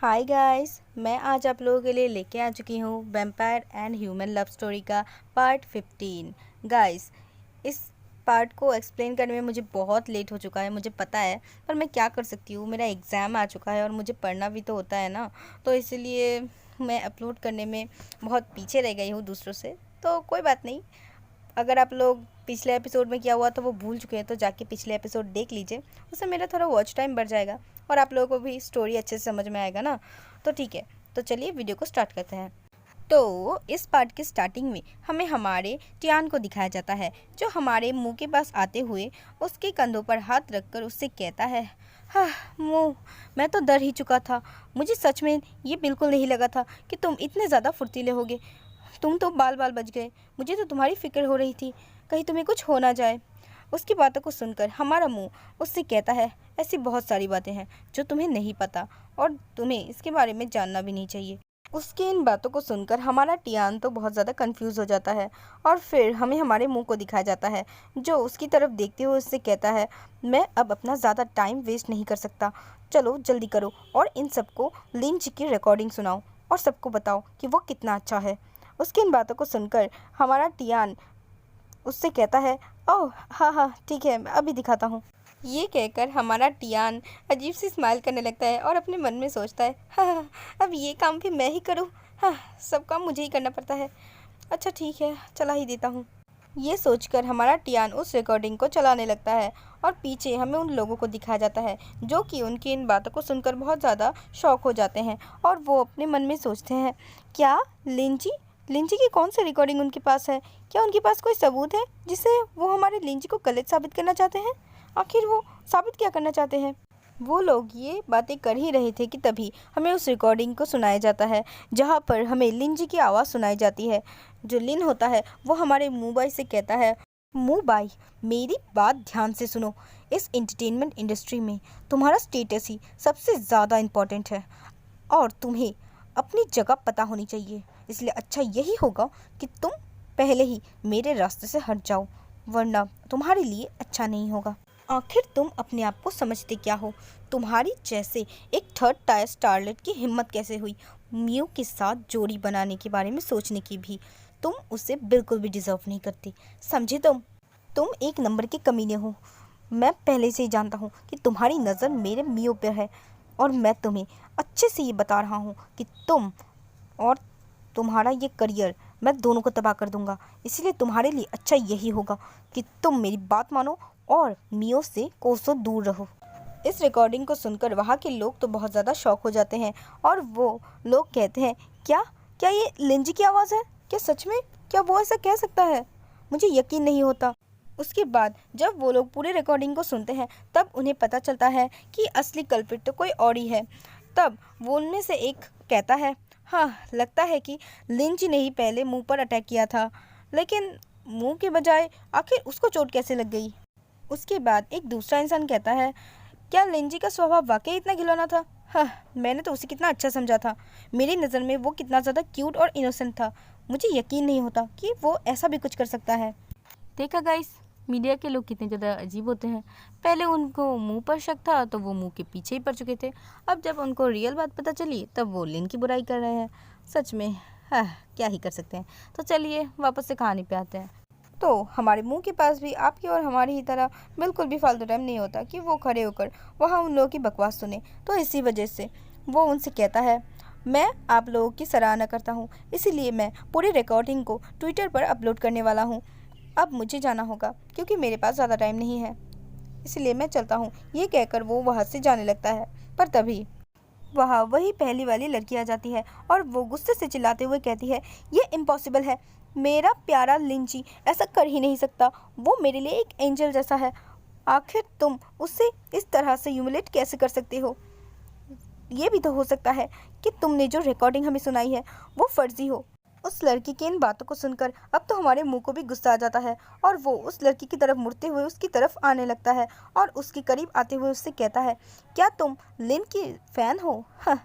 Hi guys, मैं आज आप लोगों के लिए लेके आ चुकी हूँ vampire and human love story का पार्ट 15। गाइस, इस पार्ट को एक्सप्लेन करने में मुझे बहुत लेट हो चुका है, मुझे पता है, पर मैं क्या कर सकती हूँ। मेरा एग्ज़ाम आ चुका है और मुझे पढ़ना भी तो होता है ना, तो इसलिए मैं अपलोड करने में बहुत पीछे रह गई हूँ दूसरों से। तो कोई बात नहीं, अगर आप लोग पिछले एपिसोड में क्या हुआ तो वो भूल चुके हैं तो जाके पिछले एपिसोड देख लीजिए, उससे मेरा थोड़ा वॉच टाइम बढ़ जाएगा और आप लोगों को भी स्टोरी अच्छे से समझ में आएगा ना। तो ठीक है, तो चलिए वीडियो को स्टार्ट करते हैं। तो इस पार्ट की स्टार्टिंग में हमें हमारे टियान को दिखाया जाता है, जो हमारे मुंह के पास आते हुए उसके कंधों पर हाथ रखकर उससे कहता है, हाँ मुँह, मैं तो डर ही चुका था। मुझे सच में ये बिल्कुल नहीं लगा था कि तुम इतने ज़्यादा फुर्तीले होगे। तुम तो बाल बाल बच गए। मुझे तो तुम्हारी फिक्र हो रही थी, कहीं तुम्हें कुछ हो ना जाए। उसकी बातों को सुनकर हमारा मुंह उससे कहता है, ऐसी बहुत सारी बातें हैं जो तुम्हें नहीं पता और तुम्हें इसके बारे में जानना भी नहीं चाहिए। उसकी इन बातों को सुनकर हमारा टियान तो बहुत ज़्यादा कंफ्यूज हो जाता है और फिर हमें हमारे मुंह को दिखाया जाता है, जो उसकी तरफ देखते हुए उससे कहता है, मैं अब अपना ज़्यादा टाइम वेस्ट नहीं कर सकता। चलो जल्दी करो और इन सबको लिंच की रिकॉर्डिंग सुनाओ और सबको बताओ कि वो कितना अच्छा है। उसकी इन बातों को सुनकर हमारा टियान उससे कहता है, ओह हाँ हाँ ठीक है, मैं अभी दिखाता हूँ। ये कहकर हमारा टियान अजीब सी स्माइल करने लगता है और अपने मन में सोचता है, हाँ हाँ, अब ये काम भी मैं ही करूँ। हाँ, सब काम मुझे ही करना पड़ता है। अच्छा ठीक है, चला ही देता हूँ। ये सोचकर हमारा टियान उस रिकॉर्डिंग को चलाने लगता है और पीछे हमें उन लोगों को दिखाया जाता है जो कि उनकी इन बातों को सुनकर बहुत ज़्यादा शॉक हो जाते हैं और वो अपने मन में सोचते हैं, क्या लिंची लिंची की कौन सी रिकॉर्डिंग उनके पास है? क्या उनके पास कोई सबूत है जिससे वो हमारे लिंची को गलत साबित करना चाहते हैं? आखिर वो साबित क्या करना चाहते हैं? वो लोग ये बातें कर ही रहे थे कि तभी हमें उस रिकॉर्डिंग को सुनाया जाता है, जहाँ पर हमें लिन जी की आवाज़ सुनाई जाती है। जो लिन होता है वो हमारे मुंबई से कहता है, मुंबई, मेरी बात ध्यान से सुनो। इस एंटरटेनमेंट इंडस्ट्री में तुम्हारा स्टेटस ही सबसे ज़्यादा इम्पोर्टेंट है और तुम्हें अपनी जगह पता होनी चाहिए। इसलिए अच्छा यही होगा कि तुम पहले ही मेरे रास्ते से हट जाओ, वरना तुम्हारे लिए अच्छा नहीं होगा। आखिर तुम अपने आप को समझते क्या हो? तुम्हारी जैसे एक थर्ड टायर स्टारलेट की हिम्मत कैसे हुई म्यू के साथ जोड़ी बनाने के बारे में सोचने की भी? तुम उसे बिल्कुल भी डिजर्व नहीं करते, समझे? तुम एक नंबर के कमीने हो। मैं पहले से ही जानता हूँ कि तुम्हारी नज़र मेरे मियो पर है और मैं तुम्हें अच्छे से ये बता रहा हूँ कि तुम और तुम्हारा ये करियर मैं दोनों को तबाह कर दूंगा। इसलिए तुम्हारे लिए अच्छा यही होगा कि तुम मेरी बात मानो और मियो से कोसों दूर रहो। इस रिकॉर्डिंग को सुनकर वहाँ के लोग तो बहुत ज़्यादा शॉक हो जाते हैं और वो लोग कहते हैं, क्या क्या ये लिंजी की आवाज़ है? क्या सच में? क्या वो ऐसा कह सकता है? मुझे यकीन नहीं होता। उसके बाद जब वो लोग पूरे रिकॉर्डिंग को सुनते हैं तब उन्हें पता चलता है कि असली कल्प्रिट तो कोई और ही है। तब वो उनमें से एक कहता है, हाँ लगता है कि लिंची ने ही पहले मुंह पर अटैक किया था, लेकिन मुंह के बजाय आखिर उसको चोट कैसे लग गई? उसके बाद एक दूसरा इंसान कहता है, क्या लिंजी का स्वभाव वाकई इतना घिनौना था? हाँ, मैंने तो उसे कितना अच्छा समझा था। मेरी नज़र में वो कितना ज़्यादा क्यूट और इनोसेंट था। मुझे यकीन नहीं होता कि वो ऐसा भी कुछ कर सकता है। देखा गाइस, मीडिया के लोग कितने ज़्यादा अजीब होते हैं। पहले उनको मुंह पर शक था तो वो मुंह के पीछे ही पड़ चुके थे। अब जब उनको रियल बात पता चली तब वो लिन की बुराई कर रहे हैं। सच में हाँ, क्या ही कर सकते हैं। तो चलिए वापस से कहानी पे आते हैं। तो हमारे मुंह के पास भी आपकी और हमारी ही तरह बिल्कुल भी फालतू टाइम नहीं होता कि वो खड़े होकर वहाँ उन लोगों की बकवास सुने। तो इसी वजह से वो उनसे कहता है, मैं आप लोगों की सराहना करता हूँ, इसीलिए मैं पूरी रिकॉर्डिंग को ट्विटर पर अपलोड करने वाला हूँ। अब मुझे जाना होगा क्योंकि मेरे पास ज़्यादा टाइम नहीं है, इसलिए मैं चलता हूँ। ये कहकर वो वहाँ से जाने लगता है, पर तभी वहाँ वही पहली वाली लड़की आ जाती है और वो गुस्से से चिल्लाते हुए कहती है, ये इम्पॉसिबल है। मेरा प्यारा लिंची ऐसा कर ही नहीं सकता। वो मेरे लिए एक एंजल जैसा है। आखिर तुम उससे इस तरह से ह्यूमिलेट कैसे कर सकते हो? ये भी तो हो सकता है कि तुमने जो रिकॉर्डिंग हमें सुनाई है वो फर्जी हो। उस लड़की की इन बातों को सुनकर अब तो हमारे मुंह को भी गुस्सा आ जाता है और वो उस लड़की की तरफ मुड़ते हुए उसकी तरफ आने लगता है और उसके करीब आते हुए उससे कहता है, क्या तुम लिन की फ़ैन हो? हाँ,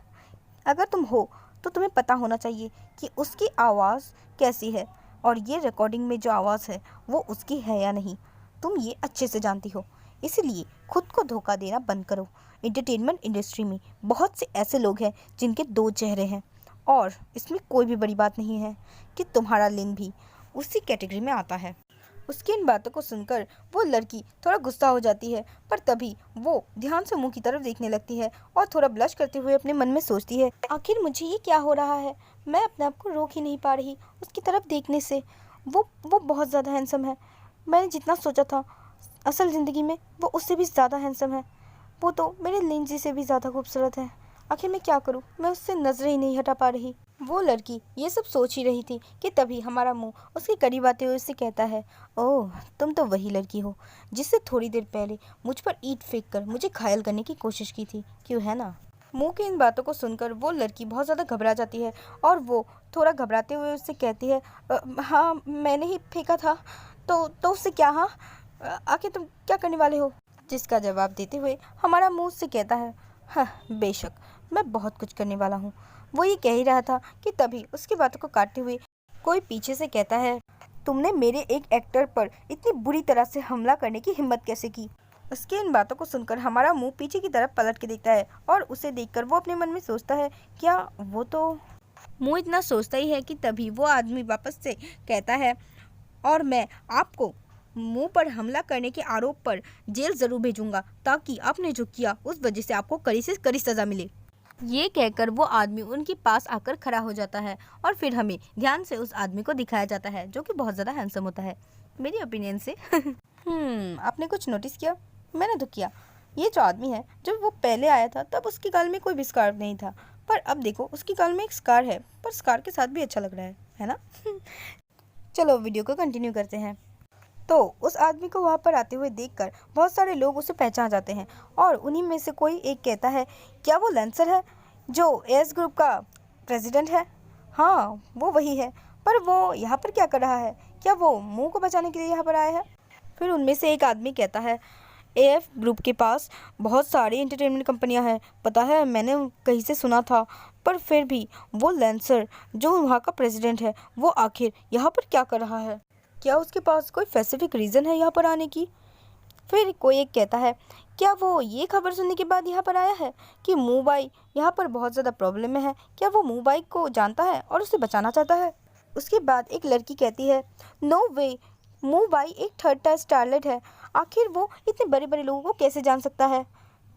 अगर तुम हो तो तुम्हें पता होना चाहिए कि उसकी आवाज़ कैसी है और ये रिकॉर्डिंग में जो आवाज़ है वो उसकी है या नहीं। तुम ये अच्छे से जानती हो। इसलिए खुद को धोखा देना बंद करो। एंटरटेनमेंट इंडस्ट्री में बहुत से ऐसे लोग हैं जिनके दो चेहरे हैं, और इसमें कोई भी बड़ी बात नहीं है कि तुम्हारा लिन भी उसी कैटेगरी में आता है। उसकी इन बातों को सुनकर वो लड़की थोड़ा गुस्सा हो जाती है, पर तभी वो ध्यान से मुंह की तरफ देखने लगती है और थोड़ा ब्लश करते हुए अपने मन में सोचती है, आखिर मुझे ये क्या हो रहा है, मैं अपने आप को रोक ही नहीं पा रही उसकी तरफ देखने से। वो बहुत ज़्यादा हैंडसम है। मैंने जितना सोचा था असल ज़िंदगी में वो उससे भी ज़्यादा हैंडसम है। वो तो मेरे लिन जी से भी ज़्यादा खूबसूरत है। आखिर मैं क्या करूँ, मैं उससे नज़रें ही नहीं हटा पा रही। वो लड़की ये सब सोच ही रही थी कि तभी हमारा मुंह उसके करीब आते हुए उससे कहता है, ओह तुम तो वही लड़की हो जिससे थोड़ी देर पहले मुझ पर ईंट फेंक कर मुझे घायल करने की कोशिश की थी, क्यों है ना। मुंह की इन बातों को सुनकर वो लड़की बहुत ज़्यादा घबरा जाती है और वो थोड़ा घबराते हुए उससे कहती है, हाँ मैंने ही फेंका था। तो उससे क्या, हाँ आखिर तुम क्या करने वाले हो। जिसका जवाब देते हुए हमारा मुंह उससे कहता है, हाँ बेशक मैं बहुत कुछ करने वाला हूँ। वो ये कह ही रहा था कि तभी उसकी बातों को काटते हुए कोई पीछे से कहता है, तुमने मेरे एक एक्टर पर इतनी बुरी तरह से हमला करने की हिम्मत कैसे की। उसकी इन बातों को सुनकर हमारा मुंह पीछे की तरफ पलट के देखता है और उसे देखकर वो अपने मन में सोचता है, क्या वो तो मुंह इतना सोचता ही है कि तभी वो आदमी वापस से कहता है, और मैं आपको मुंह पर हमला करने के आरोप पर जेल जरूर भेजूंगा ताकि आपने जो किया उस वजह से आपको कड़ी से कड़ी सजा मिले। ये कहकर वो आदमी उनके पास आकर खड़ा हो जाता है और फिर हमें ध्यान से उस आदमी को दिखाया जाता है जो कि बहुत ज़्यादा हैंडसम होता है मेरी ओपिनियन से। आपने कुछ नोटिस किया? मैंने तो किया। ये जो आदमी है, जब वो पहले आया था तब उसके गाल में कोई भी स्कार नहीं था, पर अब देखो उसके गाल में एक स्कार है, पर स्कार के साथ भी अच्छा लग रहा है ना। चलो वीडियो को कंटिन्यू करते हैं। तो उस आदमी को वहाँ पर आते हुए देखकर बहुत सारे लोग उसे पहचान जाते हैं और उन्हीं में से कोई एक कहता है, क्या वो लेंसर है जो एस ग्रुप का प्रेसिडेंट है? हाँ वो वही है, पर वो यहाँ पर क्या कर रहा है? क्या वो मुंह को बचाने के लिए यहाँ पर आया है? फिर उनमें से एक आदमी कहता है, एएफ ग्रुप के पास बहुत सारी एंटरटेनमेंट कंपनियां हैं, पता है मैंने कहीं से सुना था, पर फिर भी वो लेंसर जो वहाँ का प्रेसिडेंट है वो आखिर यहाँ पर क्या कर रहा है? क्या उसके पास कोई स्पेसिफिक रीज़न है यहाँ पर आने की? फिर कोई एक कहता है, क्या वो ये खबर सुनने के बाद यहाँ पर आया है कि मूबाई यहाँ पर बहुत ज़्यादा प्रॉब्लम में है? क्या वो मूबाई को जानता है और उसे बचाना चाहता है? उसके बाद एक लड़की कहती है, नो वे, मूबाई एक थर्ड टायर स्टारलेट है, आखिर वो इतने बड़े बड़े लोगों को कैसे जान सकता है?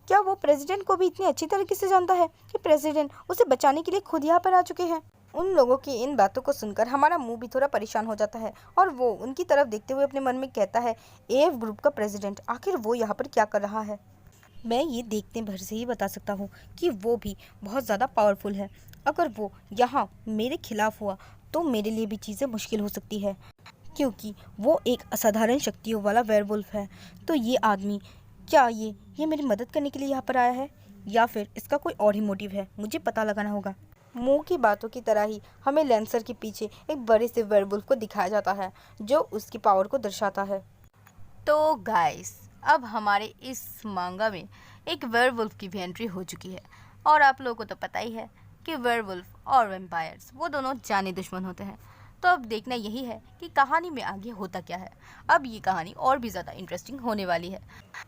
क्या वो प्रेसिडेंट को भी इतनी अच्छी तरीके से जानता है कि प्रेसिडेंट उसे बचाने के लिए खुद यहाँ पर आ चुके हैं? उन लोगों की इन बातों को सुनकर हमारा मुंह भी थोड़ा परेशान हो जाता है और वो उनकी तरफ देखते हुए अपने मन में कहता है, एएफ ग्रुप का प्रेसिडेंट आखिर वो यहाँ पर क्या कर रहा है? मैं ये देखने भर से ही बता सकता हूँ कि वो भी बहुत ज़्यादा पावरफुल है। अगर वो यहाँ मेरे खिलाफ हुआ तो मेरे लिए भी चीज़ें मुश्किल हो सकती है, क्योंकि वो एक असाधारण शक्तियों वाला वेयरवुल्फ है। तो ये आदमी, क्या ये मेरी मदद करने के लिए यहाँ पर आया है या फिर इसका कोई और ही मोटिव है? मुझे पता लगाना होगा। मुंह की बातों की तरह ही हमें लेंसर के पीछे एक बड़े से वेयरवुल्फ को दिखाया जाता है जो उसकी पावर को दर्शाता है। तो गाइस, अब हमारे इस मांगा में एक वेयरवुल्फ की भी एंट्री हो चुकी है और आप लोगों को तो पता ही है कि वेयरवुल्फ और वैम्पायर्स वो दोनों जाने दुश्मन होते हैं। तो अब देखना यही है कि कहानी में आगे होता क्या है। अब ये कहानी और भी ज़्यादा इंटरेस्टिंग होने वाली है।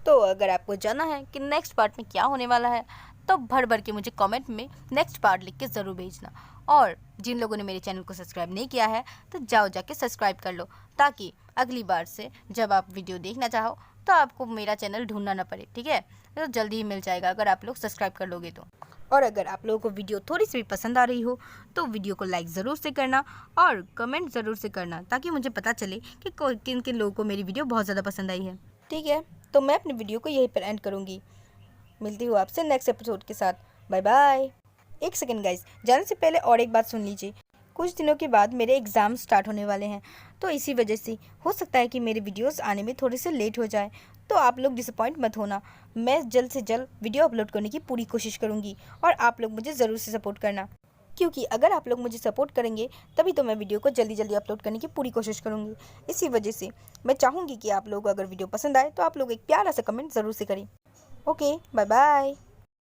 तो अगर आपको जानना है कि नेक्स्ट पार्ट में क्या होने वाला है तो भर भर के मुझे कमेंट में नेक्स्ट पार्ट लिख के ज़रूर भेजना। और जिन लोगों ने मेरे चैनल को सब्सक्राइब नहीं किया है तो जाओ जाके सब्सक्राइब कर लो, ताकि अगली बार से जब आप वीडियो देखना चाहो तो आपको मेरा चैनल ढूंढना ना पड़े। ठीक है, तो जल्दी ही मिल जाएगा अगर आप लोग सब्सक्राइब कर लोगे तो। और अगर आप लोगों को वीडियो थोड़ी सी भी पसंद आ रही हो तो वीडियो को लाइक ज़रूर से करना और कमेंट ज़रूर से करना, ताकि मुझे पता चले कि किन किन लोगों को मेरी वीडियो बहुत ज़्यादा पसंद आई है। ठीक है, तो मैं अपनी वीडियो को यहीं पर एंड करूँगी। मिलती हूँ आपसे नेक्स्ट एपिसोड के साथ। Bye bye. एक सेकेंड गाइस, जाने से पहले और एक बात सुन लीजिए। कुछ दिनों के बाद मेरे एग्ज़ाम स्टार्ट होने वाले हैं, तो इसी वजह से हो सकता है कि मेरे वीडियोस आने में थोड़े से लेट हो जाए, तो आप लोग डिसअपॉइंट मत होना। मैं जल्द से जल्द वीडियो अपलोड करने की पूरी कोशिश करूँगी और आप लोग मुझे ज़रूर से सपोर्ट करना, क्योंकि अगर आप लोग मुझे सपोर्ट करेंगे तभी तो मैं वीडियो को जल्दी जल्दी अपलोड करने की पूरी कोशिश करूँगी। इसी वजह से मैं चाहूँगी कि आप लोग अगर वीडियो पसंद आए तो आप लोग एक प्यारा सा कमेंट ज़रूर से करें। Okay, bye bye.